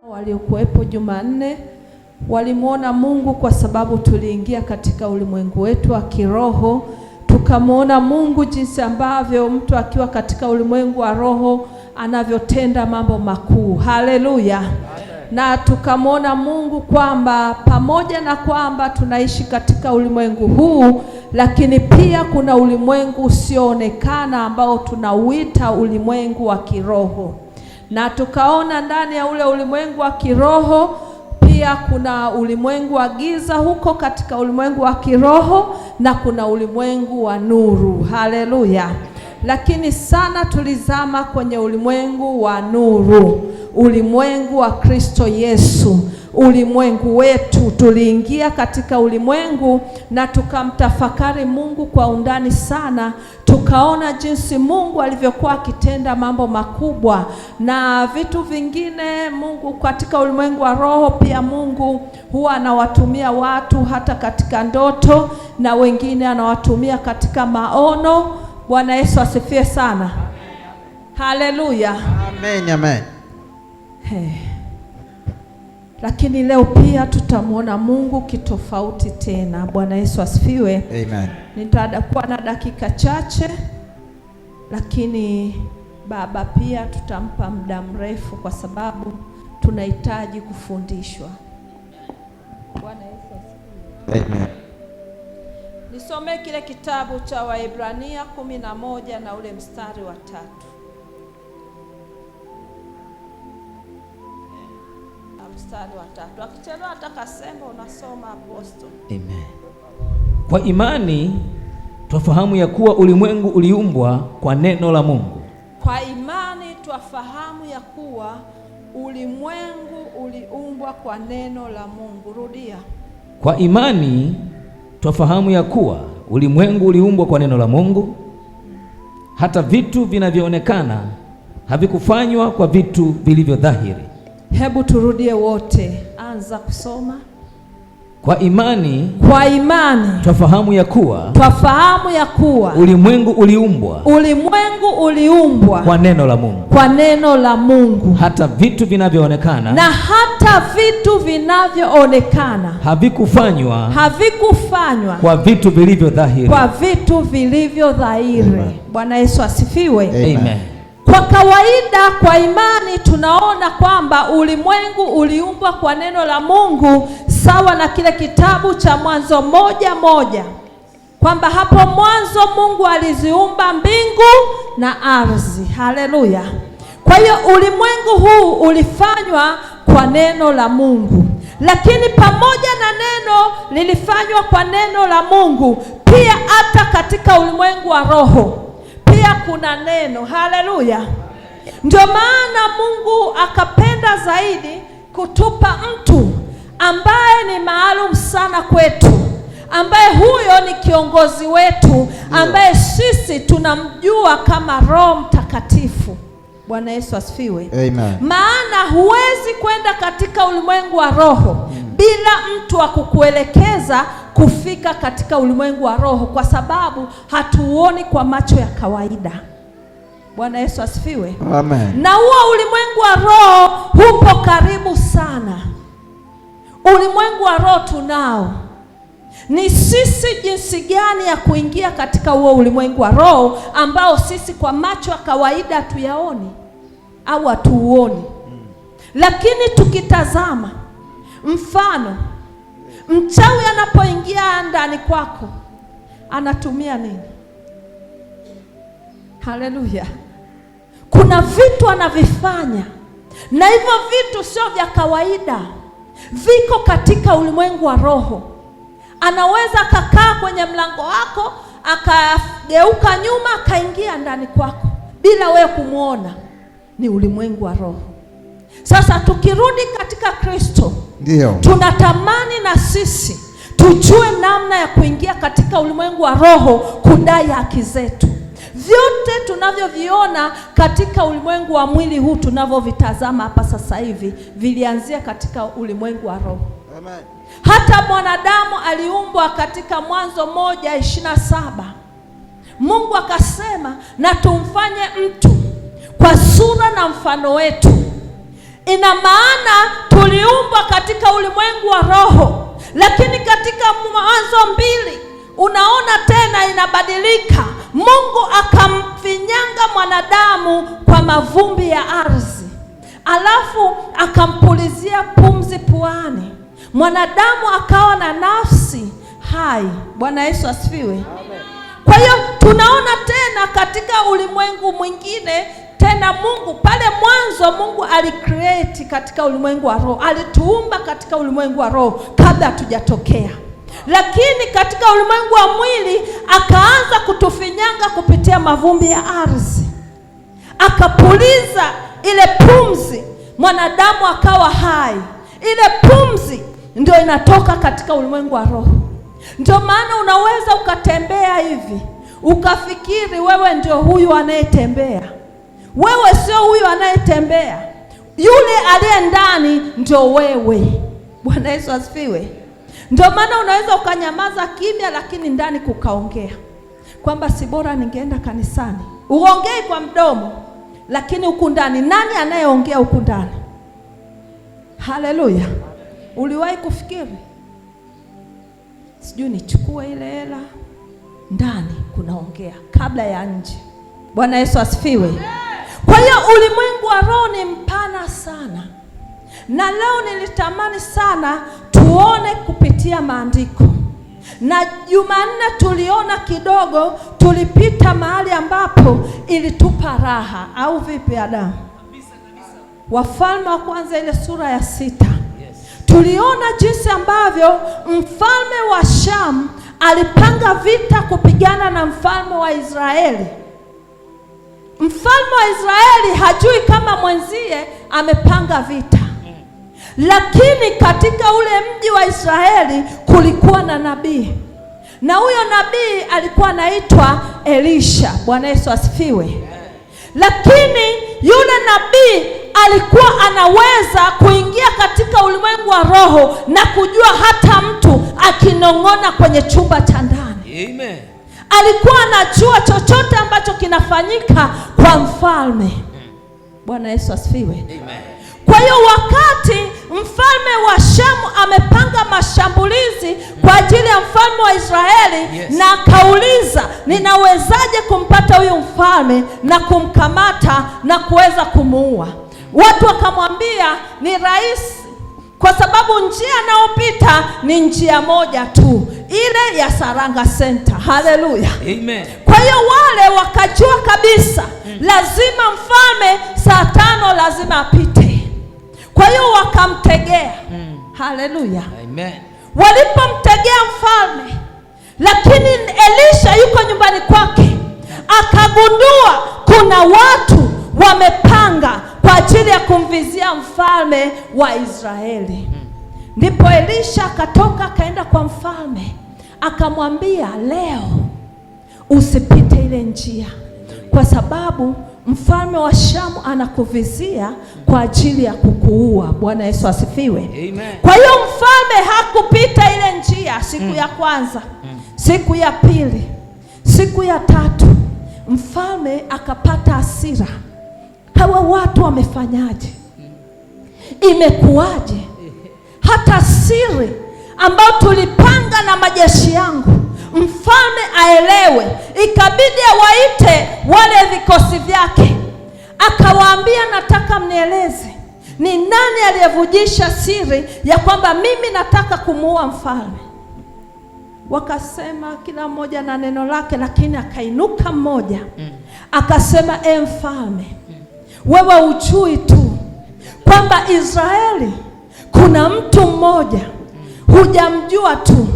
Waliokuwepo Jumanne walimuona Mungu kwa sababu tuliingia katika ulimwengu wetu wa kiroho, tukamuona Mungu jinsi ambavyo mtu akiwa katika ulimwengu wa roho anavyotenda mambo makuu. Haleluya. Na tukamuona Mungu kwamba pamoja na kwamba tunaishi katika ulimwengu huu, lakini pia kuna ulimwengu usioonekana ambao tunauita ulimwengu wa kiroho. Na tukaona ndani ya ule ulimwengu wa kiroho pia kuna ulimwengu wa giza huko katika ulimwengu wa kiroho, na kuna ulimwengu wa nuru. Haleluya. Lakini sana tulizama kwenye ulimwengu wa nuru, ulimwengu wa Kristo Yesu, ulimwengu wetu. Tuliingia katika ulimwengu na tukamtafakari Mungu kwa undani sana. Tukaona jinsi Mungu alivyokuwa akitenda mambo makubwa na vitu vingine. Mungu katika ulimwengu wa roho pia Mungu huwa anawatumia watu hata katika ndoto, na wengine anawatumia katika maono. Bwana Yesu asifiwe sana. Haleluya. Amen, amen. Lakini leo pia tutamuona Mungu kitofauti tena. Bwana Yesu asifiwe. Amen. Nitakuwa na dakika chache, lakini baba pia tutampa muda mrefu kwa sababu tunahitaji kufundishwa. Bwana Yesu asifiwe. Amen. Nisome kile kitabu cha Waebrania 11 na ule mstari wa 3. Mstari wa 3. Akichelewa atakasema unasoma aposto. Amen. Kwa imani twafahamu ya kuwa ulimwengu uliumbwa kwa neno la Mungu. Kwa imani twafahamu ya kuwa ulimwengu uliumbwa kwa neno la Mungu. Rudia. Kwa imani twafahamu ya kuwa ulimwengu uliumbwa kwa neno la Mungu, hata vitu vinavyoonekana havikufanywa kwa vitu vilivyo dhahiri. Hebu turudie wote. Anza kusoma. Kwa imani twafahamu ya kuwa ulimwengu uliumbwa kwa neno la Mungu, hata vitu vinavyoonekana havikufanywa kwa vitu vilivyo dhahiri. Bwana Yesu asifiwe. Amen. Kwa kawaida, kwa imani tunaona kwamba ulimwengu uliumbwa kwa neno la Mungu, sawa na kile kitabu cha Mwanzo 1:1, kwamba hapo mwanzo Mungu aliziumba mbingu na ardhi. Haleluya. Kwa hiyo ulimwengu huu ulifanywa kwa neno la Mungu, lakini pamoja na neno lilifanywa kwa neno la Mungu, pia hata katika ulimwengu wa roho pia kuna neno. Haleluya. Ndio maana Mungu akapenda zaidi kutupa mtu ambaye ni maalum sana kwetu, ambaye huyo ni kiongozi wetu, ambaye sisi tunamjua kama Roho Mtakatifu. Bwana Yesu asifiwe. Amen. Maana huwezi kwenda katika ulimwengu wa roho bila mtu wa kukuelekeza kufika katika ulimwengu wa roho, kwa sababu hatuoni kwa macho ya kawaida. Bwana Yesu asifiwe. Amen. Na huo ulimwengu wa roho hupo karibu sana. Ulimwengu wa roho tunao. Ni sisi jinsi gani ya kuingia katika huo ulimwengu wa roho ambao sisi kwa macho ya kawaida hatuyaoni au hatuuoni. Lakini tukitazama mfano, mchawi anapoingia ndani kwako anatumia nini? Haleluya. Kuna vitu anavifanya, na hivyo vitu sio vya kawaida, viko katika ulimwengu wa roho. Anaweza akakaa kwenye mlango wako, akageuka nyuma, akaingia ndani kwako bila wewe kumuona. Ni ulimwengu wa roho. Sasa tukirudi katika Kristo, ndio tunatamani na sisi tujue namna ya kuingia katika ulimwengu wa roho, kudai haki zetu. Vyote tunavyoviona katika ulimwengu wa mwili huu tunavyovitazama hapa sasa hivi vilianzia katika ulimwengu wa roho. Amen. Hata mwanadamu aliumbwa katika Mwanzo 1:27. Mungu akasema na tumfanye mtu kwa sura na mfano wetu, Ina maana tuliumbwa katika ulimwengu wa roho, lakini katika Mwanzo 2 unaona tena inabadilika. Mungu akamfinyanga mwanadamu kwa mavumbi ya ardhi, alafu akampulizia pumzi puani, mwanadamu akawa na nafsi hai. Bwana Yesu asifiwe. Kwa hiyo tunaona tena katika ulimwengu mwingine tena, Mungu pale mwanzo, Mungu alicreate katika ulimwengu wa roho, alituumba katika ulimwengu wa roho kabla hatujatokea. Lakini katika ulimwengu wa mwili akaanza kutufinyanga kupitia mavumbi ya ardhi, akapuliza ile pumzi, mwanadamu akawa hai. Ile pumzi ndio inatoka katika ulimwengu wa roho. Ndio maana unaweza ukatembea hivi ukafikiri wewe ndio huyu anayetembea. Wewe sio huyu anayetembea, yule aliye ndani ndio wewe. Bwana Yesu asifiwe. Ndio maana unaweza ukanyamaza kimya, lakini ndani kukaongea kwamba si bora ningeenda kanisani. Uongei kwa mdomo, lakini huku ndani, nani anayeongea huku ndani? Haleluya. Uliwahi kufikiri sijui nichukue ile hela? Ndani kunaongea kabla ya nje. Bwana Yesu asifiwe. Kwa hiyo ulimwengu wa roho ni mpana sana, na leo nilitamani sana tuone kupitia maandiko. Na Jumanne tuliona kidogo, tulipita mahali ambapo ilitupa raha, au vipi Adamu? Wafalme wa kwanza ile sura ya 6. Tuliona jinsi ambavyo mfalme wa Shamu alipanga vita kupigana na mfalme wa Israeli. Mfalme wa Israeli hajui kama mwenzie amepanga vita. Lakini katika ule mji wa Israeli kulikuwa na nabii. Na huyo nabii alikuwa anaitwa Elisha. Bwana Yesu asifiwe. Lakini yule nabii alikuwa anaweza kuingia katika ulimwengu wa roho na kujua hata mtu akinong'ona kwenye chumba cha ndani. Amen. Alikuwa anajua chochote ambacho kinafanyika kwa mfalme. Bwana Yesu asifiwe. Amen. Kwa hiyo wakati mfalme wa Shamu amepanga mashambulizi kwa ajili ya mfalme wa Israeli, na akauliza ninawezaje kumpata huyu mfalme na kumkamata na kuweza kumuua? Watu wakamwambia ni rahisi, kwa sababu njia anayopita ni njia moja tu, ile ya Saranga Center. Haleluya. Amen. Kwa hiyo wale wakajua kabisa lazima mfalme saa 5 lazima apite. Kwa hiyo wakamtegea. Haleluya. Amen. Walipomtegea mfalme, lakini Elisha yuko nyumbani kwake, akagundua kuna watu wamepanga kwa ajili ya kumvizia mfalme wa Israeli. Ndipo Elisha akatoka akaenda kwa mfalme, akamwambia leo usipite ile njia, kwa sababu mfalme wa Shamu anakuvizia kwa ajili ya kukuua. Bwana Yesu asifiwe. Amen. Kwa hiyo mfalme hakupita ile njia siku ya kwanza, siku ya pili, siku ya tatu. Mfalme akapata hasira. Hawa watu wamefanyaje? Imekuwaje? Hata siri ambayo tulipanga na majeshi yangu mfalme aelewe, ikabidi awaite wale vikosi vyake, akawaambia nataka mnieleze ni nani aliyevujisha siri ya kwamba mimi nataka kumuua mfalme. Wakasema kila mmoja na neno lake, lakini akainuka mmoja akasema, mfalme, wewe ujui tu kwamba Israeli kuna mtu mmoja, hujamjua tu,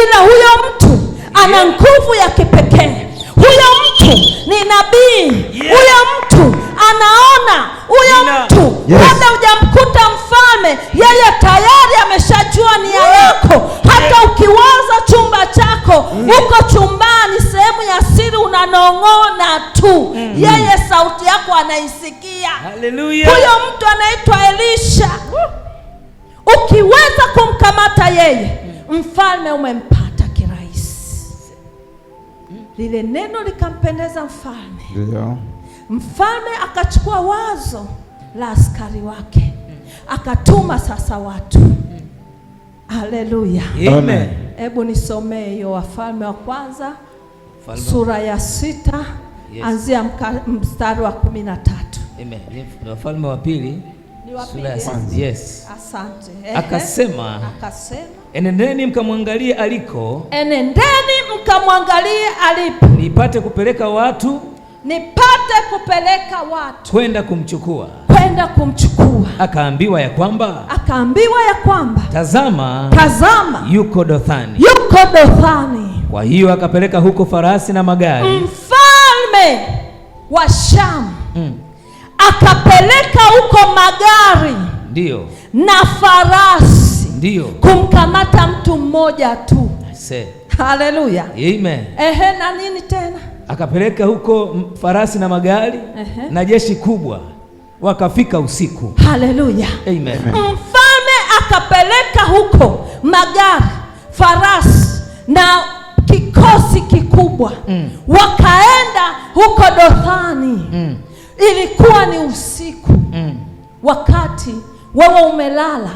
ila huyo mtu ana nguvu ya kipekee. Huyo mtu ni nabii. Huyo mtu anaona. Huyo mtu hata hujamkuta mfalme, yeye tayari ameshajua nia yako. Hata ukiwaza chumba chako, uko chumbani sehemu ya siri unanong'ona tu, yeye sauti yako anaisikia. Haleluya. Huyo mtu anaitwa Elisha. Ukiweza kumkamata yeye, mfalme umempata kirahisi. Lile neno likampendeza mfalme. Ndio. Mfalme akachukua wazo la askari wake, akatuma sasa watu. Haleluya. Amen. Hebu nisomee hiyo Wafalme wa kwanza sura ya 6, yes. Anzia mstari wa 13. Amen. Ni Wafalme wa pili sura ya 6. Yes. Asante. Akasema, enendeni mkamwangalie aliko. Enendeni mkamwangalie alipo. Nipate kupeleka watu kwenda kumchukua. Akaambiwa ya kwamba tazama yuko Dothani. Kwa hiyo akapeleka huko farasi na magari. Mfalme wa Shamu akapeleka huko magari, ndio, na farasi, ndio, kumkamata mtu mmoja tu. Haleluya. Amen. Na nini tena? Akapeleka huko farasi na magari na jeshi kubwa, wakafika usiku. Haleluya. Amen. Mfalme akapeleka huko magari, farasi na kikosi kikubwa, wakaenda huko Dothani. Ilikuwa ni usiku. Wakati wewe umelala,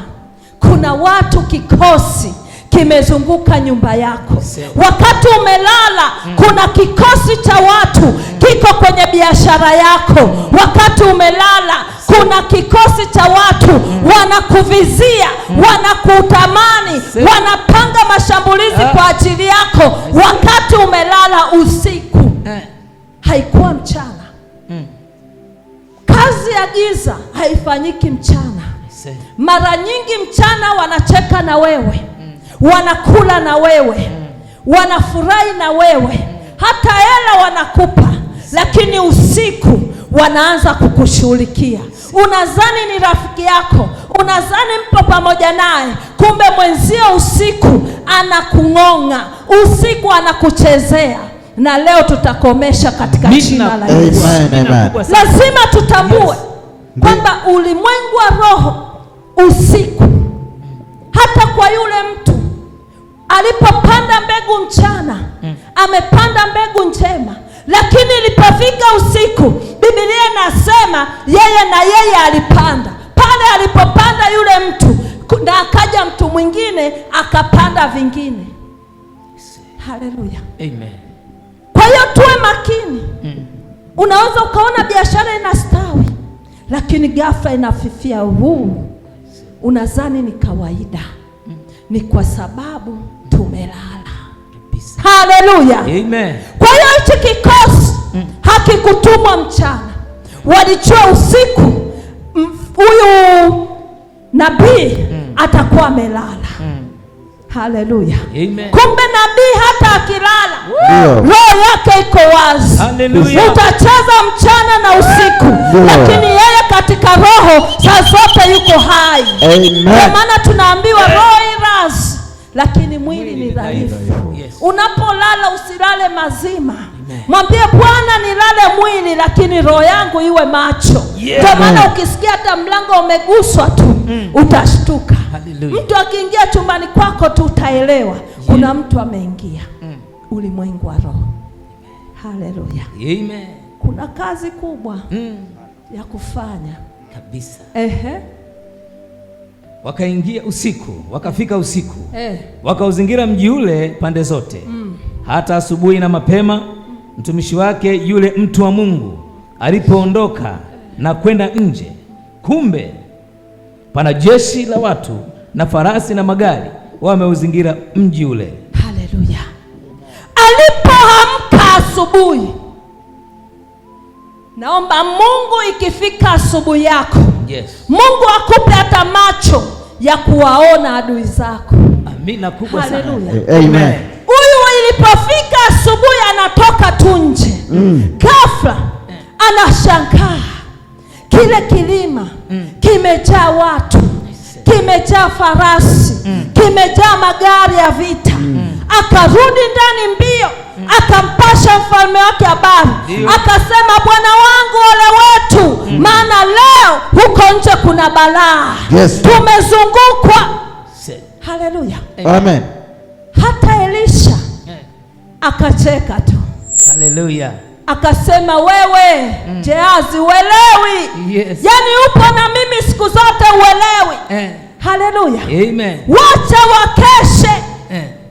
kuna watu, kikosi kimezunguka nyumba yako. Wakati umelala, kuna kikosi cha watu kiko kwenye biashara yako. Wakati umelala, kuna kikosi cha watu wanakuvizia, wanakutamani, wanapanga mashambulizi kwa ajili yako. Wakati umelala usiku, haikuwa mchana. Kazi ya giza haifanyiki mchana. Mara nyingi mchana wanacheka na wewe, wanakula na wewe, wanafurahi na wewe, hata hela wanakupa, lakini usiku wanaanza kukushughulikia. Unadhani ni rafiki yako, unadhani mpo pamoja naye, kumbe mwenzio usiku anakung'ong'a, usiku anakuchezea. Na leo tutakomesha katika jina la Yesu. Lazima tutambue kwamba ulimwengu wa roho usiku, hata kwa yule mtu alipopanda mbegu mchana, amepanda mbegu njema, lakini ilipofika usiku, Biblia inasema yeye alipanda. Pale alipopanda yule mtu, na akaja mtu mwingine akapanda vingine. Haleluya. Amen. Kwa hiyo tuwe makini. Unaweza ukaona biashara inastawi, lakini ghafla inafifia. Unadhani ni kawaida. Ni kwa sababu tumelala. Haleluya. Amen. Kwa hiyo hichi kikosi hakikutumwa mchana. Walijua usiku huyu nabii atakuwa amelala. Haleluya. Amen. Kumbe nabii hata akilala, roho yake iko wazi. Haleluya. Utacheza mchana na usiku, lakini yeye katika roho saa zote yuko hai. Kwa maana tunaambiwa roho irazi, lakini mwili ni dhaifu. Unapolala usilale mazima. Mwambie Bwana, nilale mwili lakini roho yangu iwe macho. Kwa maana ukisikia hata mlango umeguswa tu utashtuka. Mtu akiingia chumbani kwako tu utaelewa kuna mtu ameingia. Ulimwengu wa roho. Haleluya. Amen. Kuna kazi kubwa ya kufanya kabisa. Wakaingia usiku, wakafika usiku, wakauzingira mji ule pande zote. Hata asubuhi na mapema mtumishi wake yule mtu wa Mungu alipoondoka na kwenda nje, kumbe pana jeshi la watu na farasi na magari wameuzingira mji ule. Haleluya. Alipoamka asubuhi, naomba Mungu ikifika asubuhi yako, Mungu akupe hata macho ya kuwaona adui zako. Amina kubwa sana. Haleluya. Amen. Huyu ilipofika asubuhi anatoka tu nje. Ghafla anashangaa kile kilima kimejaa watu, kimejaa farasi, kimejaa magari ya vita. Akarudi ndani mbio, akampasha mfalme wake habari. Akasema, bwana wangu, ole wetu, maana leo huko nje kuna balaa. Tumezungukwa. Haleluya. Amen. Hata Elisha akacheka tu. Haleluya. Akasema, wewe Gehazi uelewi. Yaani upo na mimi siku zote uelewi. Haleluya. Amen. Wacha wakeshe.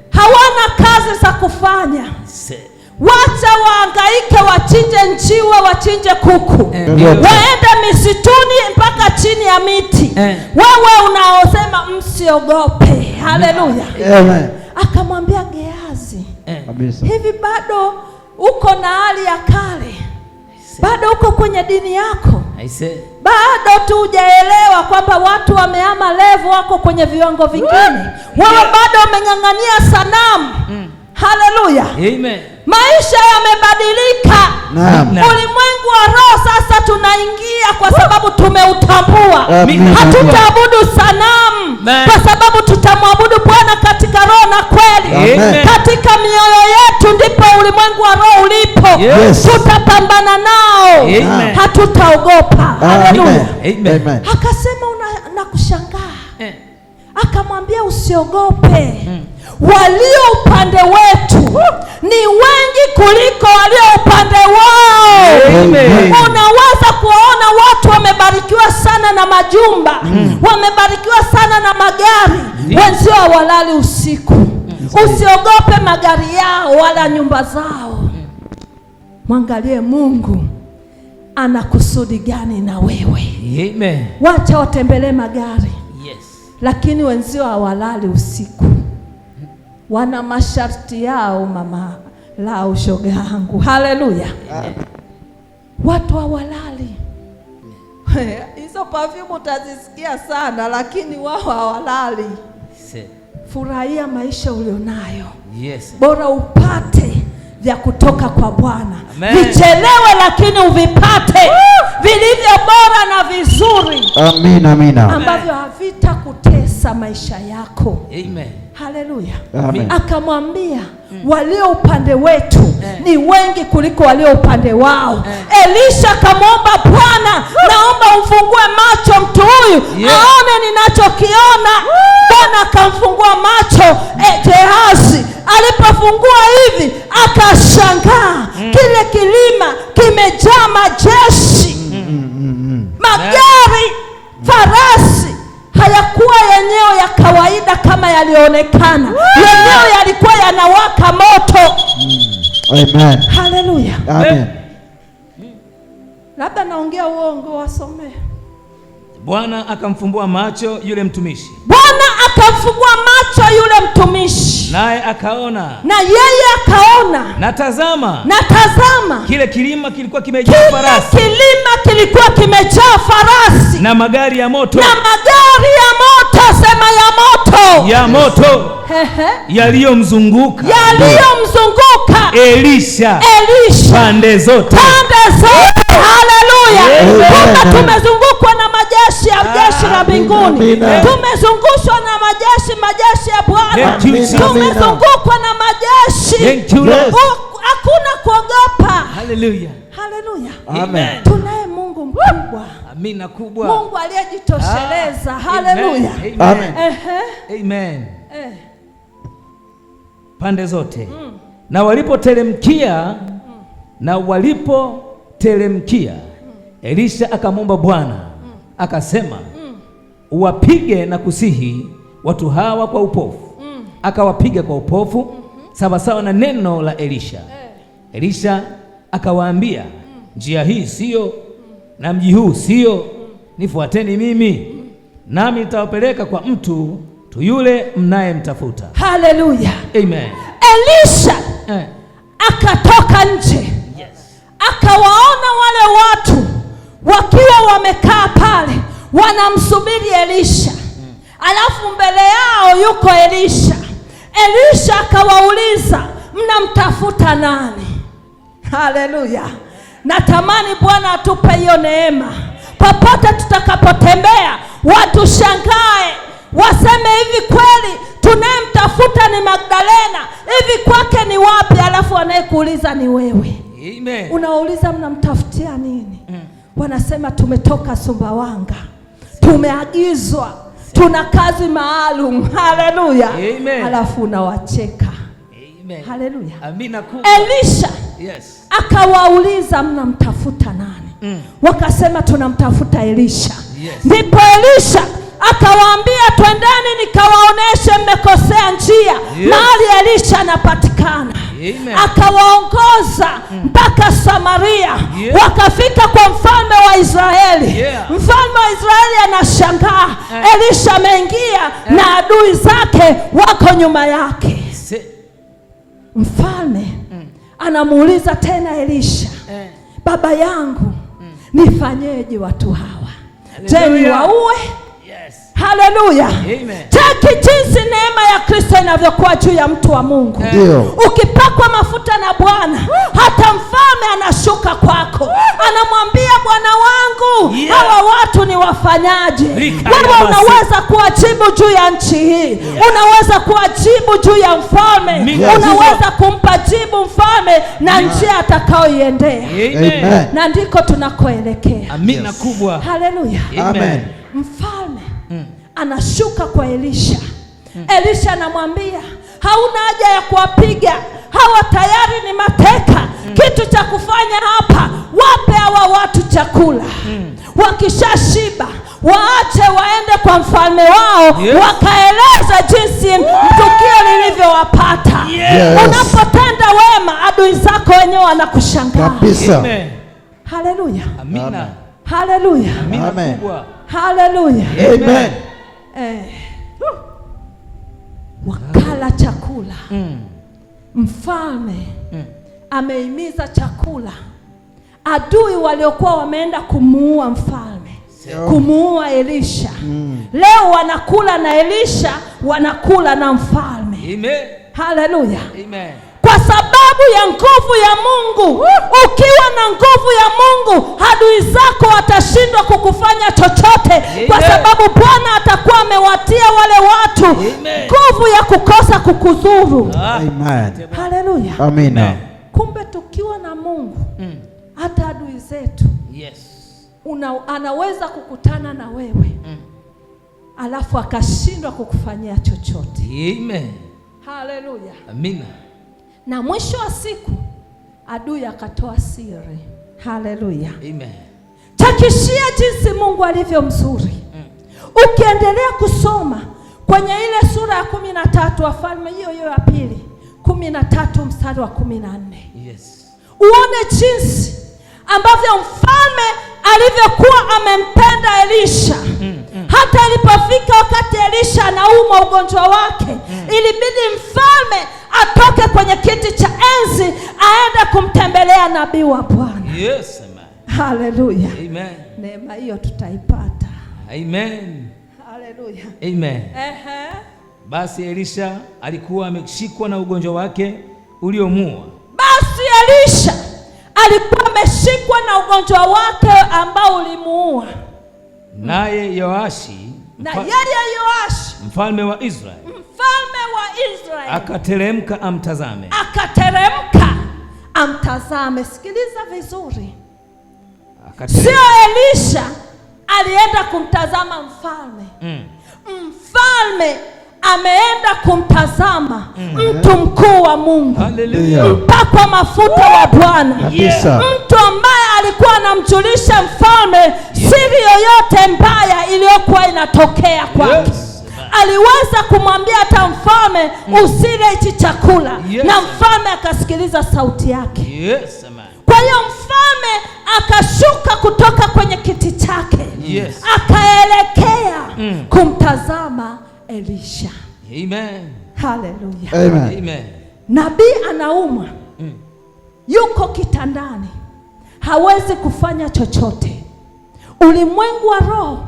Hawana kazi za kufanya. Wacha waangaike, wachinje njiwa, wachinje kuku, waende misituni mpaka chini ya miti. Wewe unaosema msiogope. Haleluya. Akamwambia Gehazi, hivi bado uko na hali ya kale? Bado uko kwenye dini yako? Bado tu hujaelewa kwamba watu wamehama level, wako kwenye viwango vingine. Wewe bado umeng'ang'ania sanamu. Haleluya. Amen. Maisha yamebadilika. Ulimwengu wa roho sasa tunaingia kwa sababu tumeutambua. Hatutaabudu sanamu kwa sababu tutamwabudu Bwana katika roho na kweli. Katika mioyo yetu ndipo ulimwengu wa roho ulipo. Tutapambana nao. Hatutaogopa. Haleluya. Akasema nakushangaa. Akamwambia usiogope. Walio upande wetu ni wengi kuliko walio upande wao. Unaweza kuona watu wamebarikiwa sana na majumba, wamebarikiwa sana na magari, wenzio hawalali usiku. Usiogope magari yao wala nyumba zao. Mwangalie Mungu ana kusudi gani na wewe. Wacha watembelee magari, lakini wenzio hawalali usiku. Wana masharti yao, mama lao, shoga yangu. Haleluya. Watu hawalali. Hizo perfume utazisikia sana, lakini wao hawalali. Furahia maisha ulionayo. Bora upate vya kutoka kwa Bwana. Vichelewe lakini uvipate vilivyo bora na vizuri. Amina. Ambavyo havitakutesa maisha yako. Haleluya. Akamwambia walio upande wetu ni wengi kuliko walio upande wao. Elisha akamwomba Bwana, naomba umfungue macho mtu huyu aone ninachokiona. Bwana akamfungua macho. Gehazi alipofungua hivi akashangaa. Kile kilima kimejaa majeshi, magari, farasi. Hayakuwa yenyewe ya kawaida kama yalionekana. Yenyewe yalikuwa yanawaka moto. Haleluya. Labda naongea uongo, wasome. Bwana akamfumbua macho yule mtumishi. Naye akaona. Na yeye akaona. Na tazama. Kile kilima kilikuwa kimejaa farasi. Na magari ya moto. Sema ya moto. Yaliyomzunguka Elisha pande zote. Haleluya. Tumezungukwa na majeshi ya jeshi la mbinguni. Tumezungushwa na majeshi ya Bwana. Tumezungukwa na majeshi. Hakuna kuogopa. Haleluya. Amen. Tunaye Mungu mkubwa. Amina kubwa. Mungu aliyejitosheleza. Haleluya. Amen. Pande zote. Na walipoteremkia Elisha akamwomba Bwana akasema, uwapige na kusihi watu hawa kwa upofu. Akawapiga kwa upofu sawa sawa na neno la Elisha. Elisha akawaambia, njia hii sio na mji huu sio, nifuateni mimi, nami nitawapeleka kwa mtu tu yule mnayemtafuta. Haleluya. Amen. Elisha akatoka nje. Akawaona wale watu wakiwa wamekaa pale wanamsubiri Elisha. Alafu mbele yao yuko Elisha. Elisha akawauliza, mnamtafuta nani? Haleluya. Natamani Bwana atupe hiyo neema. Popote tutakapotembea watu shangae, waseme hivi kweli tunayemtafuta ni Magdalena, hivi kwake ni wapi? Alafu anayekuuliza ni wewe. Amen. Unauliza mnamtafutia nini? Wanasema tumetoka Sumbawanga, tumeagizwa, tuna kazi maalum. Haleluya. Alafu unawacheka. Amen. Haleluya. Amina kubwa. Elisha akawauliza mnamtafuta nani? Wakasema tunamtafuta Elisha. Ndipo Elisha akawaambia, twendeni nikawaoneshe mmekosea njia. Mahali Elisha anapatikana. Akawaongoza mpaka Samaria. Wakafika kwa mfalme wa Israeli. Mfalme wa Israeli anashangaa, Elisha ameingia na adui zake wako nyuma yake. Mfalme anamuuliza tena Elisha, baba yangu, nifanyeje watu hawa? Je, niwaue? Haleluya. Taki jinsi neema ya Kristo inavyokuwa juu ya mtu wa Mungu. Ukipakwa mafuta na Bwana, hata mfalme anashuka kwako. Anamwambia, bwana wangu, hawa watu ni wafanyaje? Wewe unaweza kuwajibu juu ya nchi hii. Unaweza kuwajibu juu ya mfalme. Unaweza kumpa jibu mfalme na njia atakayoiendea. Na ndiko tunakoelekea. Amina kubwa. Haleluya. Amen. Mfalme anashuka kwa Elisha. Elisha anamwambia, hauna haja ya kuwapiga, hawa tayari ni mateka. Kitu cha kufanya hapa, wape hawa watu chakula. Wakishashiba, waache waende kwa mfalme wao, wakaeleza jinsi tukio lilivyowapata. Unapotenda wema, adui zako wenyewe wanakushangaa kabisa. Haleluya. Amina. Haleluya. Amen. Haleluya. Amen. Wakala chakula. Mfalme ameimiza chakula. Adui waliokuwa wameenda kumuua mfalme, kumuua Elisha, leo wanakula na Elisha, wanakula na mfalme. Amen. Haleluya. Amen. Kwa sababu ya nguvu ya Mungu. Ukiwa na nguvu ya Mungu, adui zako watashindwa kukufanya chochote. Kwa sababu Bwana atakuwa amewatia wale watu nguvu ya kukosa kukudhuru. Amen. Haleluya. Amina. Kumbe tukiwa na Mungu, hata adui zetu anaweza kukutana na wewe, alafu akashindwa kukufanyia chochote. Amen. Haleluya. Amina. Na mwisho wa siku adui akatoa siri. Haleluya. Amen. Chakishia jinsi Mungu alivyo mzuri. Ukiendelea kusoma kwenye ile sura ya 13 Wafalme hiyo ya pili 13 mstari wa 14. Uone jinsi ambavyo mfalme alivyokuwa amempenda Elisha. Hata alipofika wakati Elisha anaumwa ugonjwa wake, ilibidi mfalme atoke kwenye kiti cha enzi aende kumtembelea nabii wa Bwana. Haleluya. Amen. Neema hiyo tutaipata. Amen. Haleluya. Amen. Basi Elisha alikuwa ameshikwa na ugonjwa wake uliomuua. Basi Elisha alikuwa ameshikwa na ugonjwa wake ambao ulimuua. Naye Yoashi, mfalme wa Israeli, akateremka amtazame. Sikiliza vizuri. Sio Elisha alienda kumtazama mfalme. Mfalme ameenda kumtazama mtu mkuu wa Mungu. Mpakwa mafuta wa Bwana. Mtu ambaye alikuwa anamjulisha mfalme siri yoyote mbaya iliyokuwa inatokea kwake. Aliweza kumwambia hata mfalme, usile hichi chakula. Na mfalme akasikiliza sauti yake. Kwa hiyo mfalme akashuka kutoka kwenye kiti chake. Akaelekea kumtazama Elisha. Amen. Haleluya. Amen. Nabii anaumwa. Yuko kitandani. Hawezi kufanya chochote. Ulimwengu wa roho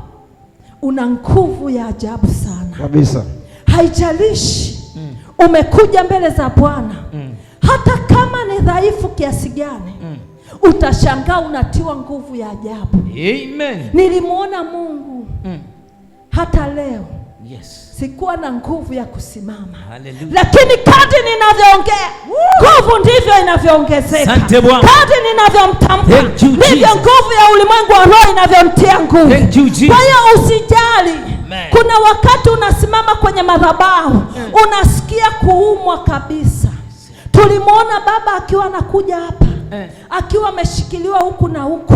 una nguvu ya ajabu sana. Kabisa. Haijalishi umekuja mbele za Bwana. Hata kama ni dhaifu kiasi gani, utashangaa unatiwa nguvu ya ajabu. Amen. Nilimuona Mungu hata leo. Sikuwa na nguvu ya kusimama. Lakini kadri ninavyoongea, nguvu ndivyo inavyoongezeka. Kadri ninavyomtamka, ndivyo nguvu ya ulimwengu wa roho inavyomtia nguvu. Kwa hiyo usijali. Kuna wakati unasimama kwenye madhabahu, unasikia kuumwa kabisa. Tulimuona baba akiwa anakuja hapa, akiwa ameshikiliwa huku na huku,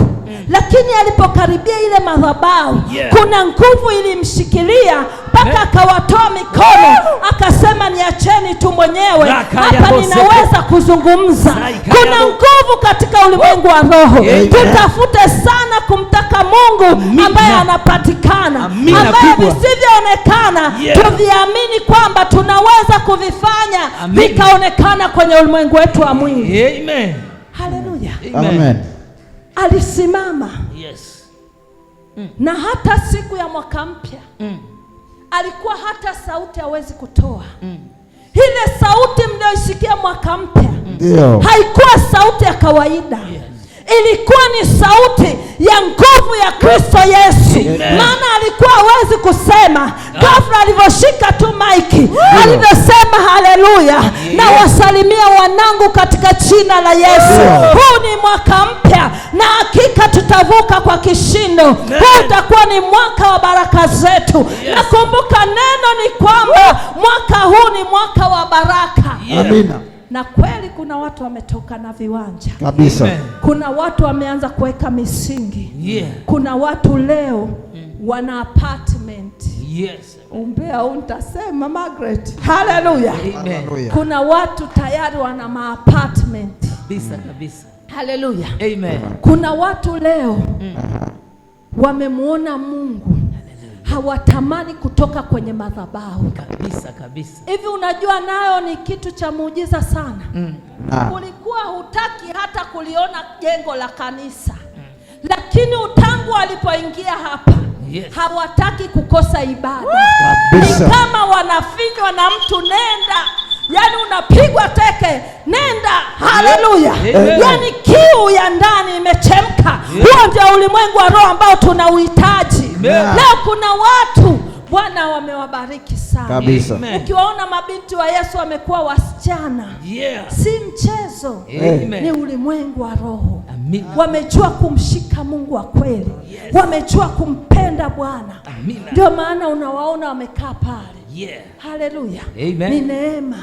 lakini alipokaribia ile madhabahu, kuna nguvu ilimshikilia mpaka akawatoa mikono, akasema niacheni tu mwenyewe hapa, ninaweza kuzungumza. Kuna nguvu katika ulimwengu wa roho. Tutafute sana kumtaka Mungu ambaye anapatikana, ambaye visivyoonekana tuviamini kwamba tunaweza kuvifanya vikaonekana kwenye ulimwengu wetu wa mwili. Amen. Haleluya. Amen. Alisimama. Yes. Na hata siku ya mwaka mpya alikuwa hata sauti hawezi kutoa. Ile sauti mlioisikia mwaka mpya haikuwa sauti ya kawaida. Ilikuwa ni sauti ya nguvu ya Kristo Yesu. Maana alikuwa hawezi kusema. Ghafla alivyoshika tu maiki, alivyosema haleluya, na wasalimia wanangu katika jina la Yesu. Huu ni mwaka mpya na hakika tutavuka kwa kishindo. Huu utakuwa ni mwaka wa baraka zetu. Nakumbuka neno ni kwamba mwaka huu ni mwaka wa baraka. Amina. Na kweli kuna watu wametoka na viwanja kabisa. Kuna watu wameanza kuweka misingi. Kuna watu leo wana apartment. Umbea huu nitasema Margaret. Haleluya. Kuna watu tayari wana apartment. Kabisa. Haleluya. Amen. Kuna watu leo wamemuona Mungu, hawatamani kutoka kwenye madhabahu. Kabisa. Hivi unajua nayo ni kitu cha muujiza sana. Ulikuwa hutaki hata kuliona jengo la kanisa. Lakini tangu alipoingia hapa, hawataki kukosa ibada. Ni kama wanafinywa na mtu, nenda. Yani unapigwa teke, nenda. Haleluya. Yani kiu ya ndani imechemka. Huo ndio ulimwengu wa roho ambao tunauhitaji. Leo kuna watu Bwana wamewabariki sana kabisa. Ukiwaona mabinti wa Yesu wamekuwa wasichana, si mchezo. Ni ulimwengu wa roho. Wamejua kumshika Mungu wa kweli. Wamejua kumpenda Bwana. Ndio maana unawaona wamekaa pale. Haleluya. Ni neema.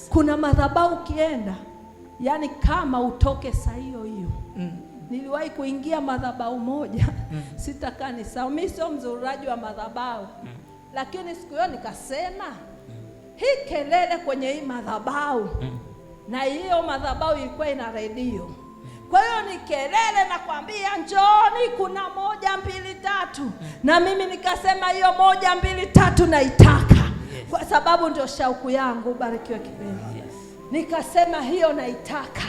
Kuna madhabahu ukienda, yani kama utoke saa hiyo hiyo. Niliwahi kuingia madhabahu moja, sitakanisa. Mimi sio mzururaji wa madhabahu. Lakini siku hiyo nikasema, hii kelele kwenye hii madhabahu, na hiyo madhabahu ilikuwa ina redio. Kwa hiyo ni kelele na kwambia njooni kuna 1 2 3. Na mimi nikasema hiyo 1 2 3 naitaka. Kwa sababu ndio shauku yangu, barikiwe kipenzi. Nikasema hiyo naitaka.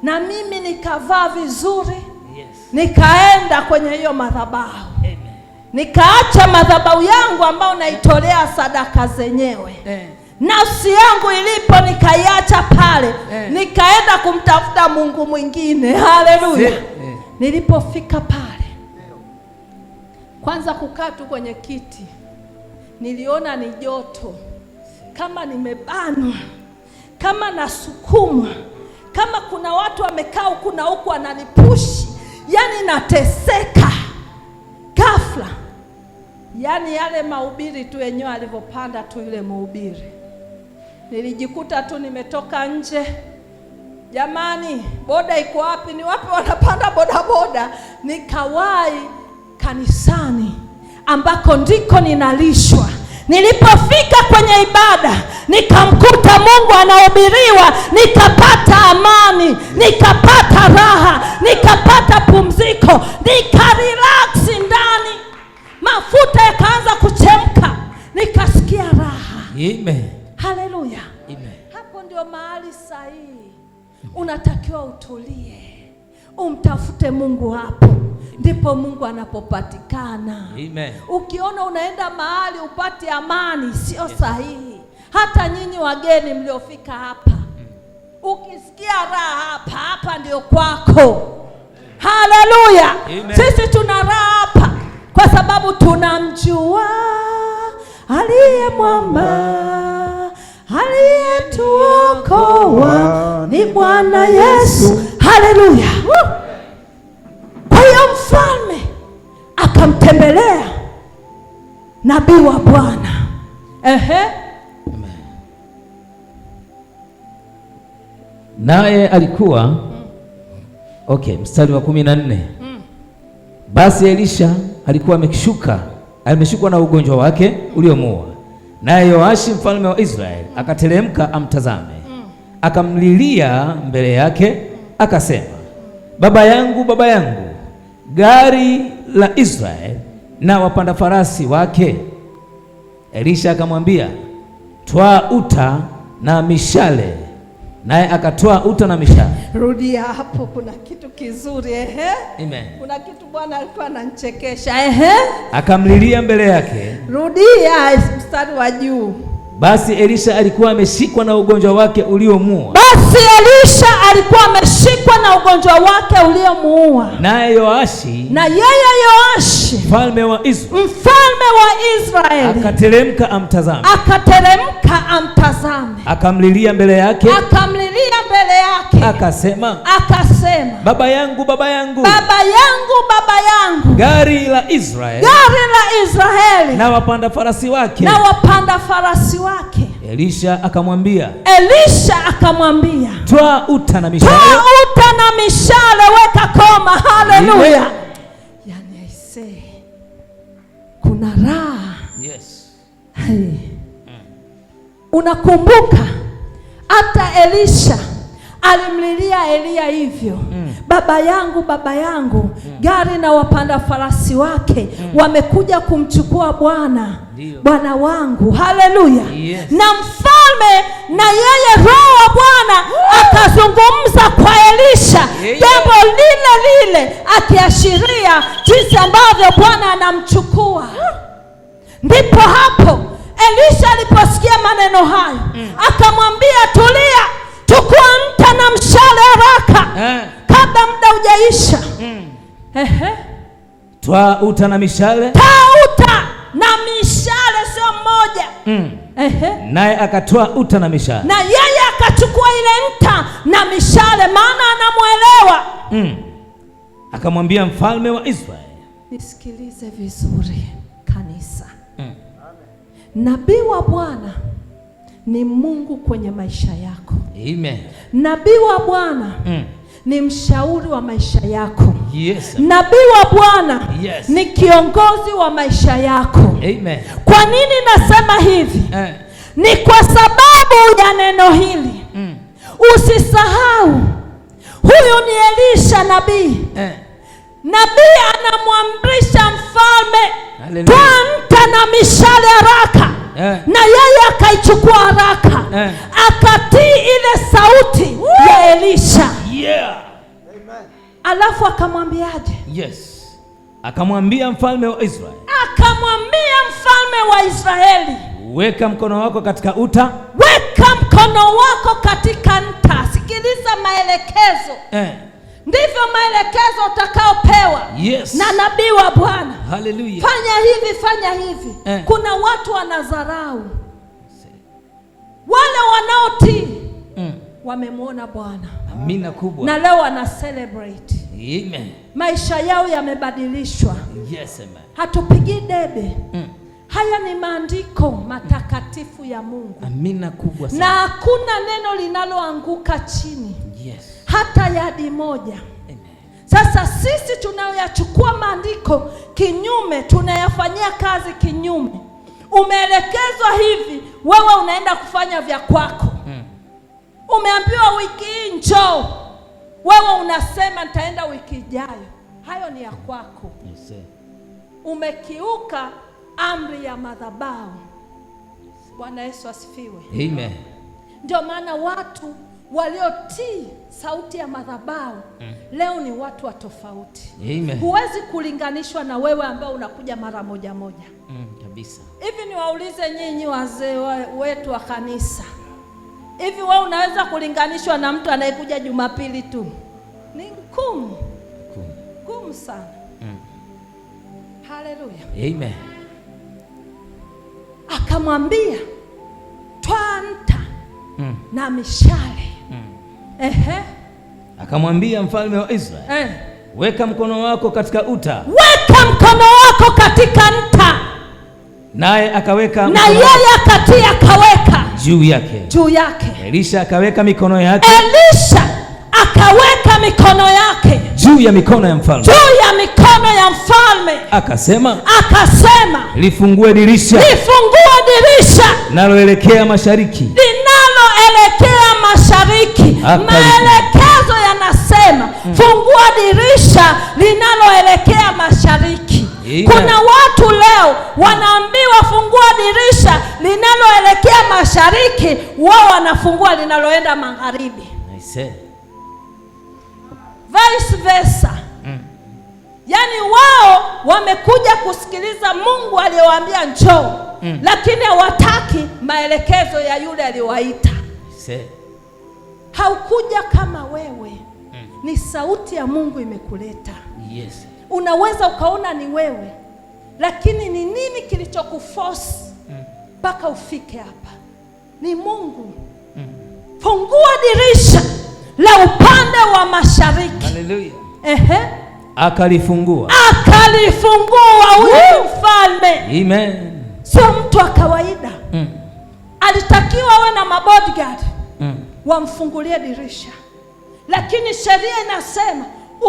Na mimi nikavaa vizuri. Nikaenda kwenye hiyo madhabahu. Nikaacha madhabahu yangu ambao naitolea sadaka zenyewe. Nafsi yangu ilipo nikaiacha pale. Nikaenda kumtafuta Mungu mwingine. Haleluya. Nilipofika pale, kwanza kukaa tu kwenye kiti, niliona ni joto, kama nimebanwa, kama nasukumwa, kama kuna watu wamekaa huku na huku wananipushi. Yani nateseka. Ghafla, yani yale mahubiri tu yenyewe alivyopanda tu yule mhubiri, nilijikuta tu nimetoka nje. Jamani, boda iko wapi? Ni wapi wanapanda bodaboda? Nikawai kanisani ambako ndiko ninalishwa. Nilipofika kwenye ibada, nikamkuta Mungu anahubiriwa, nikapata amani, nikapata raha, nikapata pumziko, nikarelax ndani. Mafuta yakaanza kuchemka, nikasikia raha. Amen. Haleluya. Amen. Hapo ndio mahali sahihi. Unatakiwa utulie, umtafute Mungu hapo. Ndipo Mungu anapopatikana. Amen. Ukiona unaenda mahali upate amani, sio sahihi. Hata nyinyi wageni mliofika hapa, ukisikia raha hapa ndio kwako. Haleluya. Sisi tuna raha hapa kwa sababu tunamjua aliye mwamba, aliyetuokoa ni Bwana Yesu. Haleluya. Kwa hiyo mfalme akamtembelea nabii wa Bwana. Naye alikuwa Okay, mstari wa 14. Basi Elisha alikuwa ameshikwa na ugonjwa wake uliomuua. Naye Yoashi mfalme wa Israeli akateremka amtazame. Akamlilia mbele yake akasema, baba yangu, baba yangu, gari la Israeli na wapanda farasi wake. Elisha akamwambia, twaa uta na mishale. Naye akatoa uta na mishale. Rudia hapo, kuna kitu kizuri. Amen. Kuna kitu Bwana alikuwa ananichekesha. Akamlilia mbele yake. Rudia mstari wa juu. Basi Elisha alikuwa ameshikwa na ugonjwa wake uliomuua. Naye Yoashi mfalme wa Israeli akateremka amtazame. Akamlilia mbele yake akasema, baba yangu, baba yangu, gari la Israeli na wapanda farasi wake. Elisha akamwambia, twaa uta na mishale. Weka koma. Haleluya. Yani I say kuna raha. Yes. Hey. Unakumbuka hata Elisha alimlilia Elia hivyo. Baba yangu, baba yangu, gari na wapanda farasi wake wamekuja kumchukua Bwana wangu. Haleluya. Yes. Na mfalme na yeye Roho wa Bwana akazungumza kwa Elisha jambo lile akiashiria jinsi ambavyo Bwana anamchukua. Ndipo hapo Elisha aliposikia maneno hayo akamwambia, tulia, chukua mta na mshale haraka kabla muda hujaisha. Twaa uta na mishale. Sio mmoja. Naye akatoa uta na mishale. Na yeye akachukua ile nta na mishale, maana anamuelewa. Akamwambia mfalme wa Israeli. Nisikilize vizuri kanisa. Nabii wa Bwana ni Mungu kwenye maisha yako. Amen. Nabii wa Bwana ni mshauri wa maisha yako. Yes. Nabii wa Bwana ni kiongozi wa maisha yako. Amen. Kwa nini nasema hivi? Ni kwa sababu ya neno hili. Usisahau, huyu ni Elisha nabii. Nabii anamwamrisha mfalme, twaa nta na mishale haraka. Na yeye akaichukua haraka. Akatii ile sauti ya Elisha. Amen. Alafu akamwambiaje? Yes. Akamwambia mfalme wa Israeli. Weka mkono wako katika uta. Weka mkono wako katika nta. Sikiliza maelekezo. Ndivyo maelekezo utakaopewa na nabii wa Bwana. Haleluya. Fanya hivi, fanya hivi. Kuna watu wanadharau. Wale wanaotii wamemwona Bwana. Amina kubwa. Na leo wana celebrate. Amen. Maisha yao yamebadilishwa. Yes, amen. Hatupigi debe. Haya ni maandiko matakatifu ya Mungu. Amina kubwa sana. Na hakuna neno linaloanguka chini. Yes. Hata yadi moja. Amen. Sasa sisi tunayoyachukua maandiko kinyume, tunayafanyia kazi kinyume. Umeelekezwa hivi, wewe unaenda kufanya vya kwako. Umeambiwa wiki hii njoo, wewe unasema nitaenda wiki ijayo. Hayo ni ya kwako. Yes. Umekiuka amri ya madhabahu. Bwana Yesu asifiwe. Amen. Ndio maana watu waliotii sauti ya madhabahu leo ni watu wa tofauti. Amen. Huwezi kulinganishwa na wewe ambao unakuja mara moja moja. Kabisa. Hivi niwaulize nyinyi wazee wetu wa kanisa. Hivi wewe unaweza kulinganishwa na mtu anayekuja Jumapili tu? Ni ngumu sana. Haleluya. Amen. Akamwambia, twaa nta na mishale. Akamwambia mfalme wa Israeli, weka mkono wako katika uta. Weka mkono wako katika nta. Naye akaweka, na yeye akatia, akaweka juu yake. Juu yake. Elisha akaweka mikono yake. Elisha akaweka mikono yake juu ya mikono ya mfalme, akasema, lifungue dirisha linaloelekea mashariki. Maelekezo yanasema fungua dirisha linaloelekea mashariki. Kuna watu leo wanaambiwa fungua dirisha linaloelekea mashariki, wao wanafungua linaloenda magharibi. Vice versa. Yaani wao wamekuja kusikiliza Mungu aliyowaambia njoo, lakini hawataki maelekezo ya yule aliyowaita. Haukuja kama wewe. Ni sauti ya Mungu imekuleta. Yes. Unaweza ukaona ni wewe, lakini ni nini kilichokuforce mpaka ufike hapa? Ni Mungu. Fungua dirisha la upande wa mashariki. Hallelujah. Akalifungua huyu mfalme. Amen. Sio mtu wa kawaida. Alitakiwa awe na mabodyguard wamfungulie dirisha, lakini sheria inasema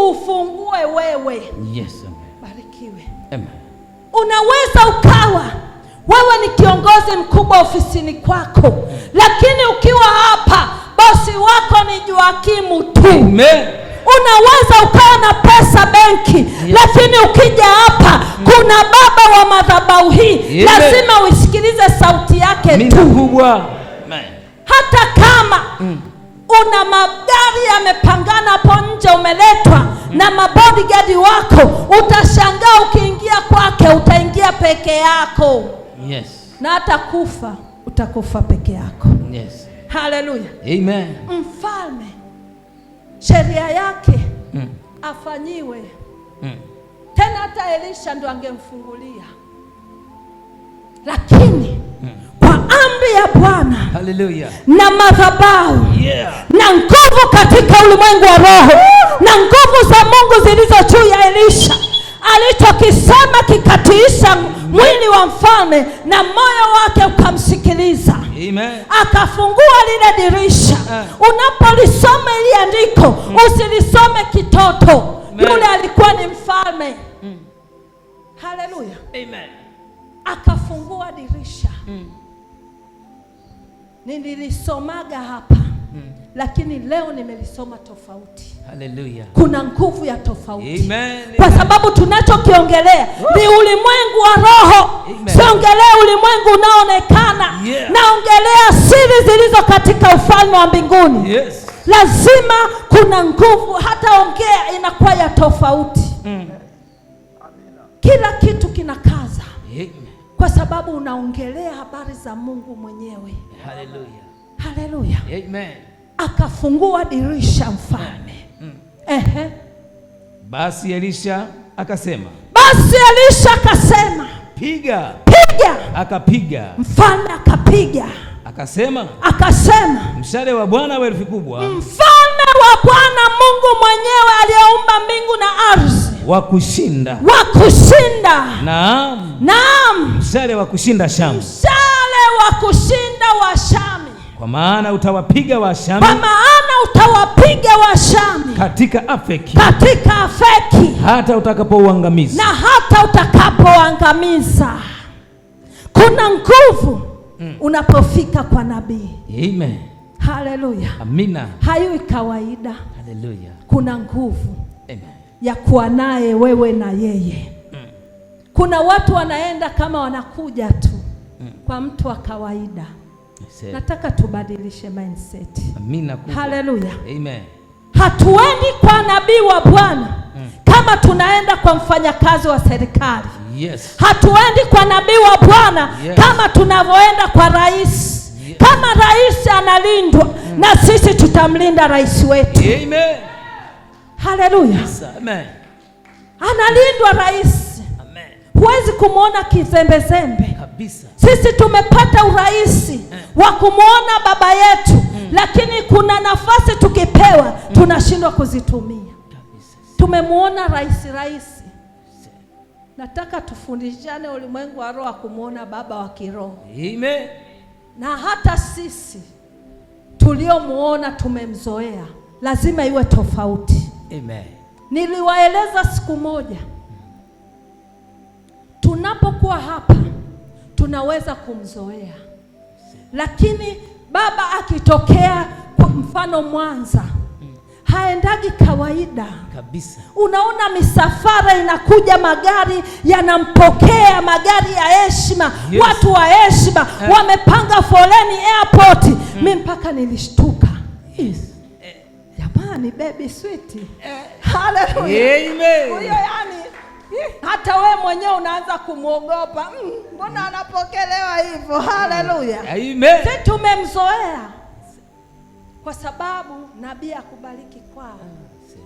ufungue wewe. Yes, amen. Barikiwe. Amen. Unaweza ukawa wewe ni kiongozi mkubwa ofisini kwako, lakini ukiwa hapa bosi wako ni Joakimu tu. Amen. Unaweza ukawa na pesa benki, lakini ukija hapa kuna baba wa madhabahu hii, lazima uisikilize sauti yake tu. Hata kama una magari yamepangana hapo nje, umeletwa na mabodyguard wako, utashangaa ukiingia kwake utaingia peke yako. Yes. Na hata kufa utakufa peke yako. Yes. Hallelujah. Amen. Mfalme sheria yake afanyiwe. Tena hata Elisha ndo angemfungulia, lakini kwa amri ya Bwana, haleluya, na madhabahu na nguvu katika ulimwengu wa roho na nguvu za Mungu zilizo juu ya Elisha, alichokisema kikatiisha mwili wa mfalme na moyo wake ukamsikiliza. Amen. Akafungua lile dirisha. Unapolisoma ili andiko, usilisome kitoto. Yule alikuwa ni mfalme. Haleluya. Amen. Akafungua dirisha. Nililisomaga hapa, lakini leo nimelisoma tofauti. Haleluya. Kuna nguvu ya tofauti. Amen. Kwa sababu tunachokiongelea ni ulimwengu wa roho. Siongelea ulimwengu unaoonekana. Naongelea siri zilizo katika ufalme wa mbinguni. Yes. Lazima kuna nguvu, hata ongea inakuwa ya tofauti. Kila kitu kinakaza. Kwa sababu unaongelea habari za Mungu mwenyewe. Haleluya. Haleluya. Amen. Akafungua dirisha mfalme. Basi Elisha akasema, piga. Akapiga. Mfalme akapiga. Akasema, mshale wa Bwana wa herufi kubwa, mfalme wa Bwana Mungu mwenyewe aliyeumba mbingu na ardhi, wa kushinda. Naam. Mshale wa kushinda Shamu. Kwa maana utawapiga Washami katika Afeki, hata utakapouangamiza. Kuna nguvu unapofika kwa nabii. Amen. Haleluya. Amina. Hayo kawaida. Haleluya. Kuna nguvu. Amen. Ya kuwa naye wewe na yeye. Kuna watu wanaenda kama wanakuja tu kwa mtu wa kawaida. Nataka tubadilishe mindset. Amina. Haleluya. Amen. Hatuendi kwa nabii wa Bwana kama tunaenda kwa mfanyakazi wa serikali. Yes. Hatuendi kwa nabii wa Bwana kama tunavyoenda kwa rais. Kama rais analindwa, na sisi tutamlinda rais wetu. Amen. Haleluya. Yes, amen. Analindwa rais. Amen. Huwezi kumwona kizembezembe kabisa. Sisi tumepata uraisi wa kumwona baba yetu, lakini kuna nafasi tukipewa tunashindwa kuzitumia. Tumemwona rais. Nataka tufundishane ulimwengu wa roho kumwona baba wa kiroho. Amen. Na hata sisi tuliomuona tumemzoea, lazima iwe tofauti. Amen. Niliwaeleza siku moja, tunapokuwa hapa tunaweza kumzoea, lakini baba akitokea kwa mfano Mwanza, haendagi kawaida kabisa. Unaona misafara inakuja, magari yanampokea, magari ya heshima, yes. Watu wa heshima wamepanga foleni airport. Mimi mpaka nilishtuka. Yes. Jamani, baby sweet. Hallelujah. Amen. Huyo yani hata we mwenyewe unaanza kumwogopa. Mbona anapokelewa hivyo? Hallelujah. Amen. Sisi tumemzoea kwa sababu nabii akubariki kwao,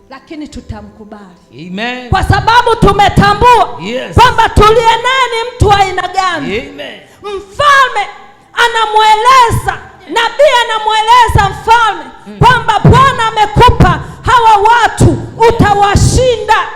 lakini tutamkubali. Amen. Kwa sababu tumetambua, yes, kwamba tuliye naye ni mtu wa aina gani. Amen. Mfalme anamweleza, nabii anamweleza mfalme kwamba Bwana amekupa hawa watu, utawashinda.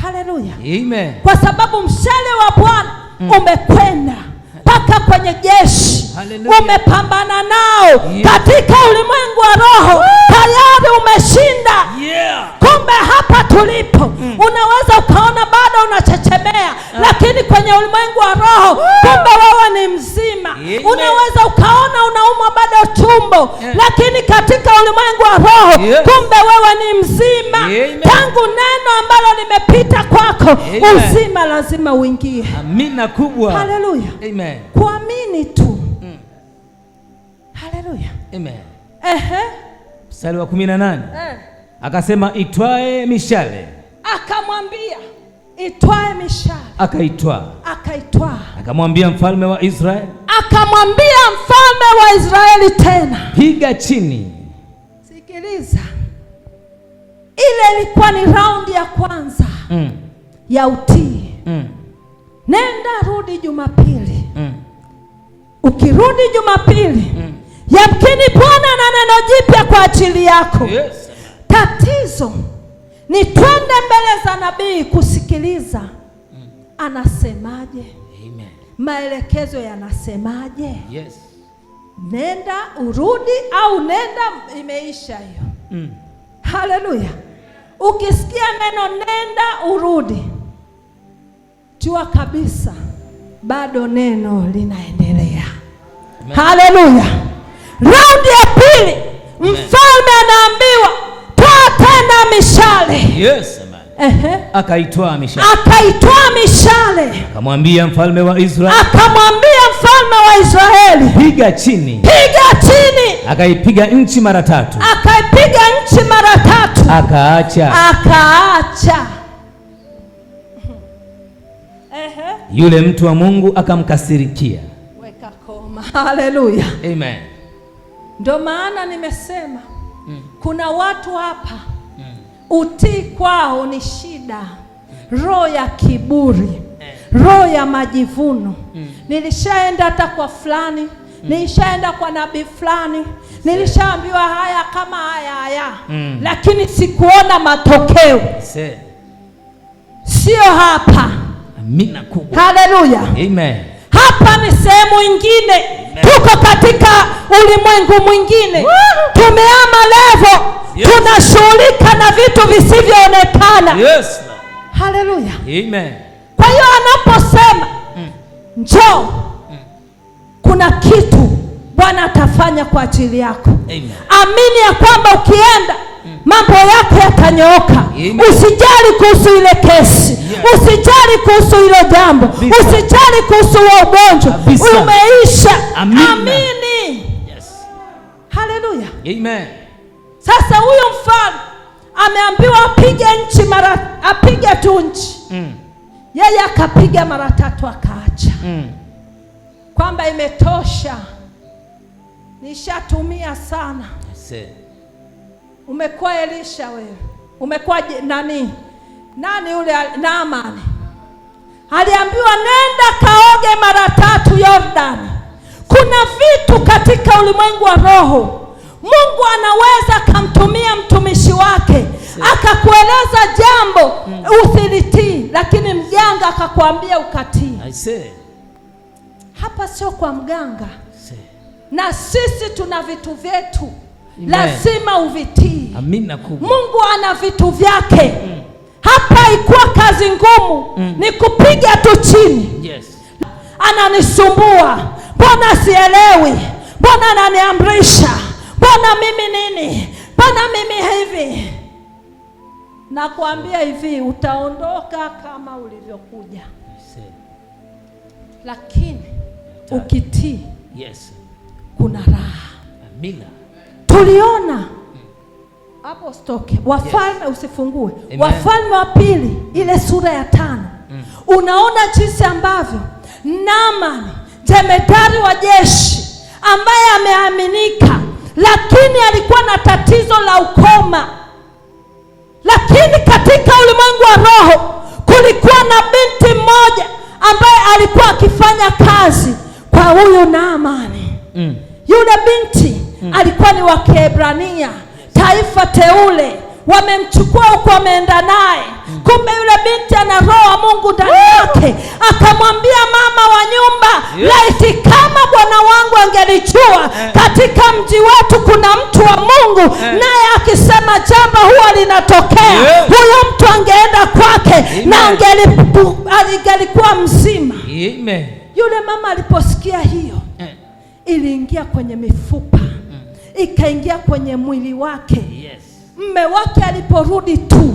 Haleluya. Amen. Kwa sababu mshale wa Bwana umekwenda mpaka kwenye jeshi. Hallelujah. Umepambana nao, yes, katika ulimwengu wa roho. Tayari umeshinda. Yeah. Kumbe hapa tulipo unaweza ukaona bado unachechemea, lakini kwenye ulimwengu wa roho kumbe wewe ni mzima. Amen. Unaweza ukaona unaumwa bado tumbo, lakini katika ulimwengu wa roho, yes, kumbe wewe ni mzima. Amen. Tangu neno ambalo limepita kwako, amen, uzima lazima uingie. Amina kubwa. Haleluya. Amen. Kuamini tu. Haleluya. Amen. Mstari wa 18. Akasema itwae mishale. Akamwambia itwae mishale. Akaitwaa. Akamwambia mfalme wa Israeli. Akamwambia mfalme wa Israeli tena, piga chini. Sikiliza. Ile ilikuwa ni raundi ya kwanza ya utii. Nenda rudi Jumapili. Ukirudi Jumapili, yamkini Bwana na neno jipya kwa ajili yako. Yes. Tatizo ni twende mbele za nabii kusikiliza anasemaje. Amen. Maelekezo yanasemaje. Yes. Nenda urudi au nenda imeisha hiyo. Haleluya. Ukisikia neno nenda urudi, jua kabisa bado neno linaendelea. Haleluya. Raundi ya pili, mfalme anaambiwa toa tena mishale. Yes, amen. Akaitwaa mishale. Akamwambia mfalme wa Israeli, piga chini. Akaipiga nchi mara 3. Akaacha. Yule mtu wa Mungu akamkasirikia. Weka koma. Haleluya. Amen. Ndio maana nimesema kuna watu hapa utii kwao ni shida. Roho ya kiburi, roho ya majivuno. Nilishaenda hata kwa fulani, nilishaenda kwa nabii fulani, nilishaambiwa haya kama haya, lakini sikuona matokeo. Sio hapa. Amina kubwa. Haleluya. Amen. Hapa ni sehemu nyingine. Tuko katika ulimwengu mwingine. Tumeama level. Yes. Tunashughulika na vitu visivyoonekana. Yes. Haleluya. Amen. Kwa hiyo anaposema njoo, kuna kitu Bwana atafanya kwa ajili yako. Amen. Amini ya kwamba ukienda mambo yako yatanyooka. Usijali kuhusu ile kesi. Yes. Usijali kuhusu hilo jambo. Usijali kuhusu ugonjwa. Umeisha. Amini. Yes. Haleluya. Amen. Sasa huyu mfalme ameambiwa apige tu nchi. Yeye akapiga mara 3 akaacha. Kwamba imetosha. Nishatumia sana. Yes. Umekuwa Elisha wewe. Umekuwa nani yule Naamani. Aliambiwa nenda kaoge mara 3 Yordani. Kuna vitu katika ulimwengu wa roho Mungu anaweza kumtumia mtumishi wake akakueleza jambo usilitii, lakini mganga akakwambia ukatii. Hapa sio kwa mganga. Na sisi tuna vitu vyetu lazima uvitii. Amina kubwa. Mungu ana vitu vyake. Hapa haikuwa kazi ngumu, ni kupiga tu chini. Yes. Ananisumbua, mbona sielewi, mbona ananiamrisha, mbona mimi nini, mbona mimi hivi. Nakwambia hivi, utaondoka kama ulivyokuja, lakini ukitii, yes, kuna raha. Amina. Tuliona hapo stoke Wafalme, usifungue. Amen. Wafalme wa pili ile sura ya 5. Unaona jinsi ambavyo Naamani jemedari wa jeshi ambaye ameaminika, lakini alikuwa na tatizo la ukoma. Lakini katika ulimwengu wa roho kulikuwa na binti mmoja ambaye alikuwa akifanya kazi kwa huyu Naamani. Yule binti alikuwa ni wa Kiebrania, taifa teule, wamemchukua huko, wameenda naye. Kumbe yule binti ana roho wa Mungu ndani yake. Akamwambia mama wa nyumba, laiti kama bwana wangu angelijua katika mji wetu kuna mtu wa Mungu, naye akisema jambo huwa linatokea, huyo mtu angeenda kwake na angelikuwa mzima. Amen. Yule mama aliposikia hiyo, iliingia kwenye mifupa, ikaingia kwenye mwili wake. Yes. Mme wake aliporudi tu,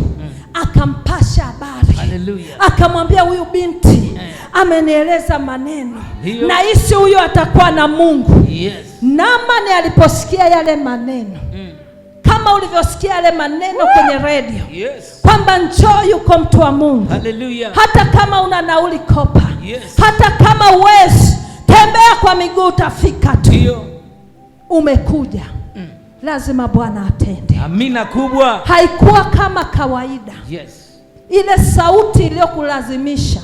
akampasha habari. Hallelujah. Akamwambia huyu binti amenieleza maneno, na hisi huyu atakuwa na Mungu. Yes. Naamani aliposikia yale maneno, kama ulivyosikia yale maneno kwenye radio, yes, kwamba njoo yuko mtu wa Mungu. Hallelujah. Hata kama una nauli kopa, yes, hata kama uwezi tembea kwa miguu, utafika tu. Dio. Umekuja, lazima Bwana atende. Amina kubwa. Haikuwa kama kawaida. Yes. Ile sauti iliyokulazimisha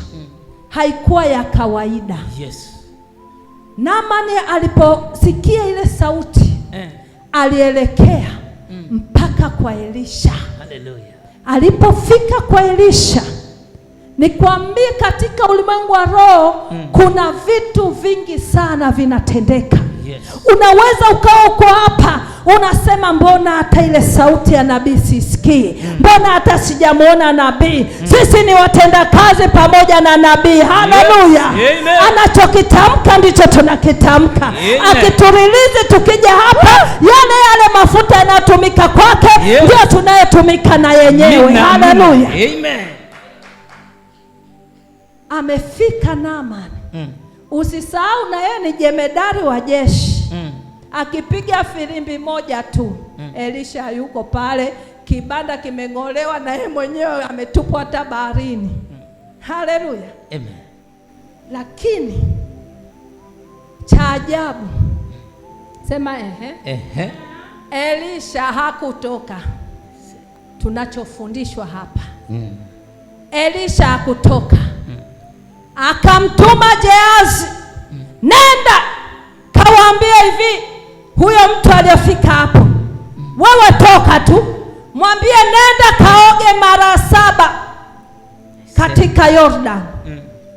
haikuwa ya kawaida. Yes. Naamani aliposikia ile sauti, alielekea mpaka kwa Elisha. Hallelujah. Alipofika kwa Elisha, nikwambie katika ulimwengu wa roho kuna vitu vingi sana vinatendeka. Yes. Unaweza ukawa uko hapa unasema, mbona hata ile sauti ya nabii sisikii? Mbona hata sijamuona nabii? Sisi ni watenda kazi pamoja na nabii. Haleluya. Yes. Anachokitamka ndicho tunakitamka. Akiturilizi tukija hapa, yale mafuta yanayotumika kwake ndio tunayotumika na yenyewe. Haleluya. Amen. Amefika Naamani. Usisahau na yeye ni jemedari wa jeshi. Akipiga filimbi moja tu, Elisha yuko pale, kibanda kimeng'olewa na yeye mwenyewe ametupwa hata baharini. Haleluya. Amen. Lakini cha ajabu, sema Elisha hakutoka. Tunachofundishwa hapa, Elisha hakutoka. Akamtuma Gehazi, nenda kawaambie hivi, huyo mtu aliyefika hapo, wewe toka tu, mwambie nenda kaoge mara 7 katika Yordan,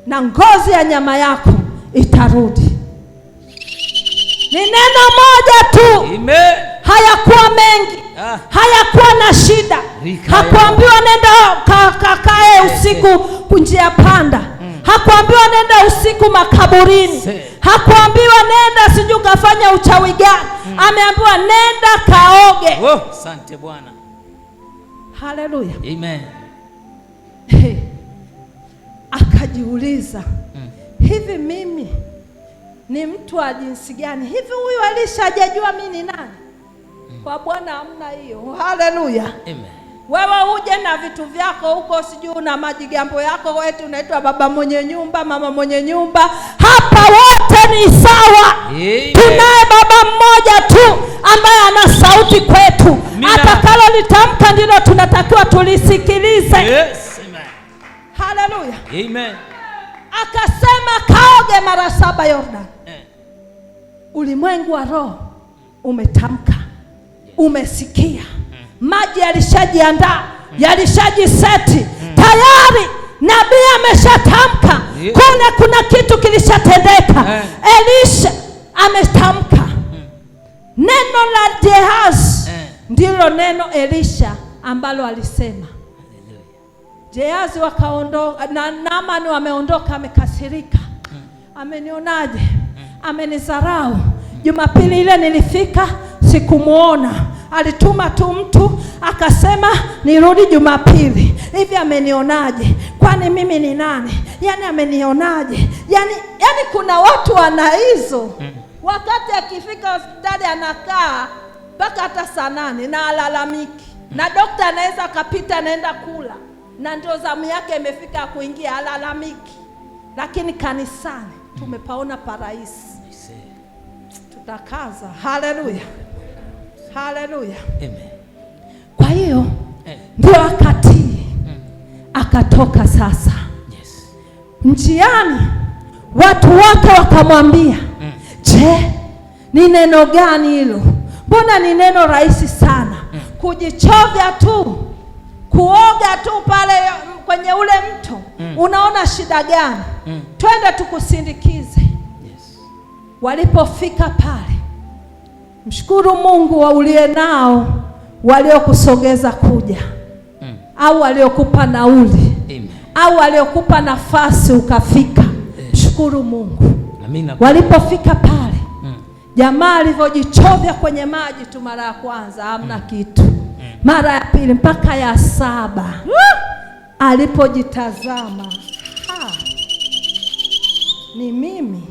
na ngozi ya nyama yako itarudi. Ni neno moja tu. Amen. Hayakuwa mengi, hayakuwa na shida. Hakuambiwa nenda kakae usiku kunjia panda. Hakuambiwa nenda usiku makaburini. Hakuambiwa nenda sijui kafanya uchawi gani. Ameambiwa nenda kaoge. Asante Bwana. Haleluya. Amen. Akajiuliza, hivi mimi ni mtu wa jinsi gani? Hivi huyu Elisha hajajua mimi ni nani? Kwa Bwana hamna hiyo. Haleluya. Amen. Wewe uje na vitu vyako huko, sijui na majigambo yako, wewe unaitwa baba mwenye nyumba, mama mwenye nyumba. Hapa wote ni sawa. Tunaye baba mmoja tu ambaye ana sauti kwetu. Atakalo litamka ndilo tunatakiwa tulisikilize. Yes. Amen. Haleluya. Amen. Akasema kaoge mara 7 Yordan. Ulimwengu wa roho umetamka, umesikia. Maji yalishajiandaa, yalishajiseti tayari. Nabii ameshatamka, kuna kitu kilishatendeka. Elisha ametamka, Neno la Gehazi ndilo neno Elisha ambalo alisema. Gehazi wakaondoka na Naamani wameondoka, amekasirika. Amenionaje? Amenizarau. Jumapili ile nilifika sikumuona. Alituma tu mtu akasema nirudi Jumapili. Hivi amenionaje? Kwani mimi ni nani? Yaani amenionaje? Yaani kuna watu wana hizo. Wakati akifika hospitali anakaa mpaka hata saa 8 na alalamiki. Na daktari anaweza akapita anaenda kula. Na ndio zamu yake imefika kuingia, alalamiki. Lakini kanisani tumepaona parahisi. Tutakaza. Haleluya. Haleluya. Amen. Kwa hiyo ndio akatii. Akatoka sasa. Yes. Njiani watu wake wakamwambia, "Je, ni neno gani hilo? Mbona ni neno rahisi sana. Kujichovya tu, kuoga tu pale kwenye ule mto. Unaona shida gani? Twende tukusindikize." Yes. Walipofika pale, mshukuru Mungu wa uliye nao waliokusogeza kuja. Au waliokupa nauli. Amen. Au waliokupa nafasi ukafika. Mshukuru Mungu. Amina. Walipofika pale, jamaa alivyojichovya kwenye maji tu mara ya kwanza hamna kitu. Mara ya pili mpaka ya 7 alipojitazama, ni mimi.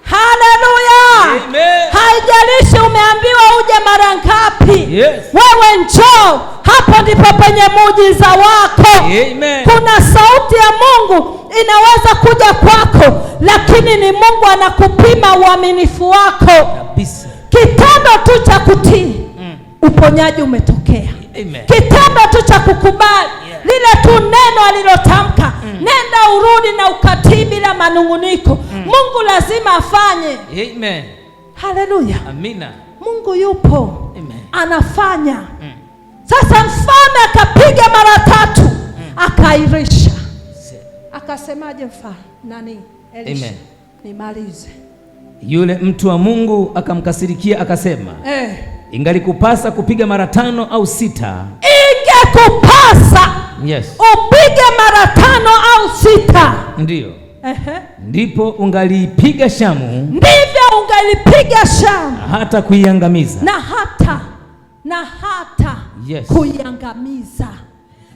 Haleluya. Amen. Haijalishi umeambiwa uje mara ngapi. Yes. Wewe njoo, hapo ndipo penye muujiza wako. Amen. Kuna sauti ya Mungu inaweza kuja kwako, lakini ni Mungu anakupima uaminifu wako. Kabisa. Kitendo tu cha kutii, uponyaji umetokea. Amen. Kitendo tu cha kukubali lile tu neno alilotamka, nenda urudi na ukatii bila manunguniko. Mungu lazima afanye. Amen. Haleluya. Amina. Mungu yupo. Amen. Anafanya. Sasa mfalme akapiga mara 3, akairisha. Akasemaje mfalme? Nani? Elisha. Amen. Nimalize. Yule mtu wa Mungu akamkasirikia akasema, ingalikupasa kupiga mara 5 au 6. Ingekupasa. Yes. Upige mara 5 au 6. Ndiyo. Ndipo ungalipiga Shamu. Ndivyo ungalipiga Shamu. Hata kuiangamiza. Na hata yes, kuiangamiza.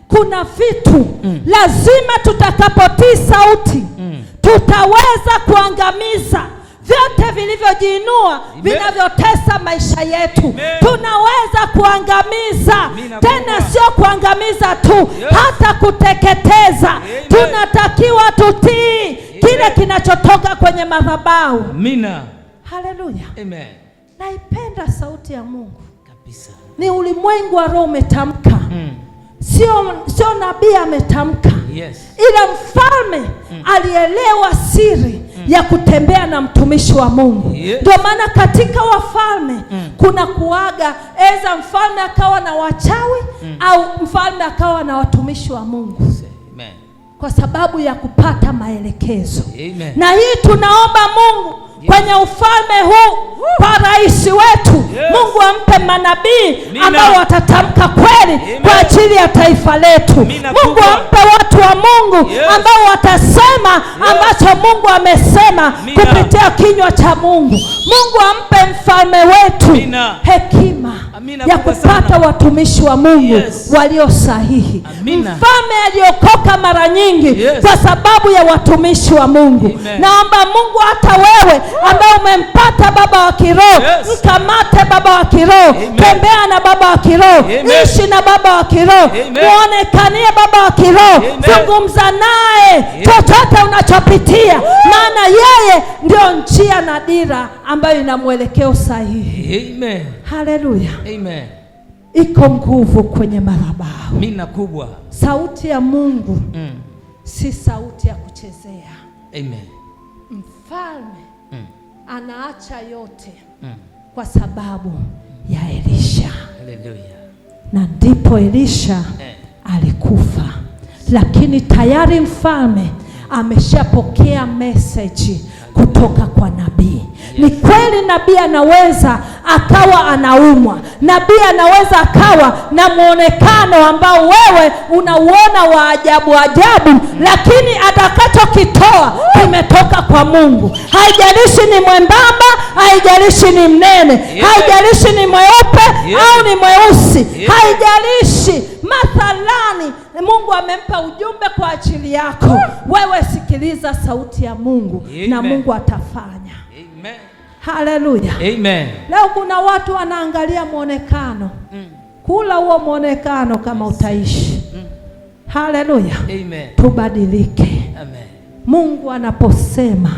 Kuna vitu lazima tutakapotii sauti tutaweza kuangamiza vyote vilivyojiinua vinavyotesa maisha yetu. Tunaweza kuangamiza. Tena sio kuangamiza tu, hata kuteketeza. Tunatakiwa tutii kile kinachotoka kwenye madhabahu. Amina. Haleluya. Amen. Naipenda sauti ya Mungu. Kabisa. Ni ulimwengu wa roho umetamka. Sio nabii ametamka. Yes. Ila mfalme alielewa siri ya kutembea na mtumishi wa Mungu. Yes. Ndio maana katika wafalme kuna kuaga, eza mfalme akawa na wachawi au mfalme akawa na watumishi wa Mungu. Amen. Kwa sababu ya kupata maelekezo. Amen. Na hii tunaomba Mungu kwenye ufalme huu kwa rais wetu, Mungu ampe manabii ambao watatamka kweli kwa ajili ya taifa letu. Mungu ampe watu wa Mungu ambao watasema ambacho Mungu amesema kupitia kinywa cha Mungu. Mungu ampe mfalme wetu hekima ya kupata watumishi wa Mungu walio sahihi. Mfalme aliokoka mara nyingi kwa sababu ya watumishi wa Mungu. Naomba Mungu hata wewe ambao umempata baba wa kiroho, mkamate baba wa kiroho, tembea na baba wa kiroho, ishi na baba wa kiroho, muonekanie baba wa kiroho, zungumza naye chochote unachopitia, maana yeye ndio njia na dira ambayo ina mwelekeo sahihi. Amen. Haleluya. Amen. Iko nguvu kwenye madhabahu. Mina kubwa. Sauti ya Mungu si sauti ya kuchezea. Amen. Mfalme anaacha yote kwa sababu ya Elisha. Haleluya. Na ndipo Elisha alikufa. Lakini tayari mfalme ameshapokea message kutoka kwa nabii. Ni kweli nabii anaweza akawa anaumwa. Nabii anaweza akawa na muonekano ambao wewe unauona wa ajabu ajabu, lakini atakachokitoa kimetoka kwa Mungu. Haijalishi ni mwembamba, haijalishi ni mnene, haijalishi ni mweupe au ni mweusi, haijalishi. Mathalani Mungu amempa ujumbe kwa ajili yako. Wewe sikiliza sauti ya Mungu. Amen. Na Mungu atafanya. Amen. Haleluya. Amen. Leo kuna watu wanaangalia muonekano. Kula huo muonekano kama utaishi. Haleluya. Amen. Tubadilike. Amen. Mungu anaposema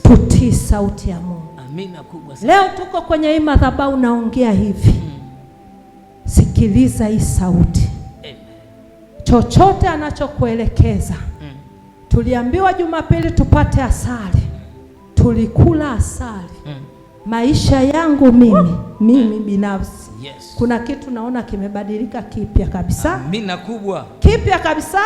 tutii sauti ya Mungu. Amina kubwa sana. Leo tuko kwenye hii madhabahu naongea hivi. Sikiliza hii sauti. Chochote anachokuelekeza. Tuliambiwa Jumapili tupate asali. Tulikula asali. Maisha yangu mimi binafsi. Kuna kitu naona kimebadilika kipya kabisa. Amina kubwa. Kipya kabisa.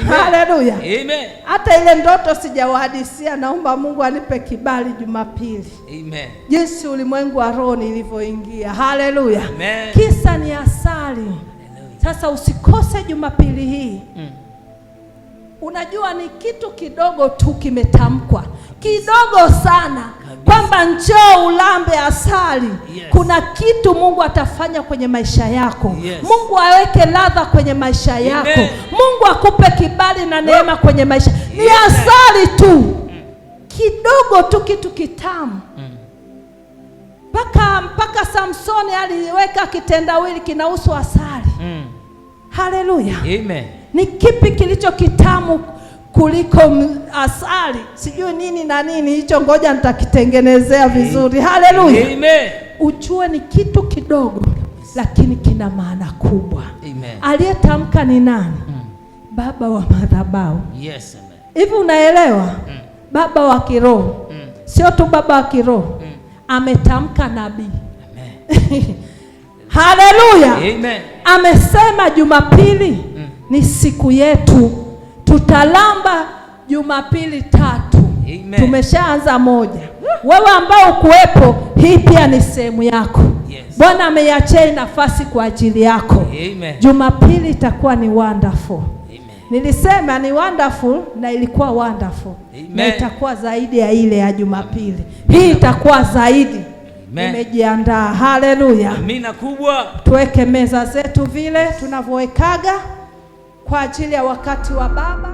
Haleluya. Amen. Hata ile ndoto sijawahadisia, naomba Mungu anipe kibali Jumapili. Amen. Jinsi ulimwengu wa roho nilivyoingia. Haleluya. Amen. Kisa ni asali. Sasa usikose Jumapili hii. Unajua ni kitu kidogo tu kimetamkwa, kidogo sana, kwamba njoo ulambe asali. Kuna kitu Mungu atafanya kwenye maisha yako. Mungu aweke ladha kwenye maisha yako. Mungu akupe kibali na neema kwenye maisha. Ni asali tu, kidogo tu, kitu kitamu. Mpaka Samsoni aliweka kitendawili kinahusu asali. Haleluya. Amen. Ni kipi kilicho kitamu kuliko asali? Sijui nini na nini hicho, ngoja nitakitengenezea vizuri. Haleluya. Amen. Ujue ni kitu kidogo lakini kina maana kubwa. Amen. Aliyetamka ni nani? Baba wa madhabahu. Yes, amen. Hivi unaelewa? Baba wa kiroho. Sio tu baba wa kiroho. Ametamka nabii. Amen. Haleluya. Amen. Amesema Jumapili ni siku yetu. Tutalamba Jumapili 3. Amen. Tumeshaanza moja. Wewe ambao ukuwepo, hii pia ni sehemu yako. Yes. Bwana ameiachia nafasi kwa ajili yako. Amen. Jumapili itakuwa ni wonderful. Amen. Nilisema ni wonderful na ilikuwa wonderful. Amen. Na itakuwa zaidi ya ile ya Jumapili. Hii itakuwa zaidi. Nimejiandaa. Haleluya. Amina kubwa. Tuweke meza zetu vile tunavyowekaga kwa ajili ya wakati wa Baba.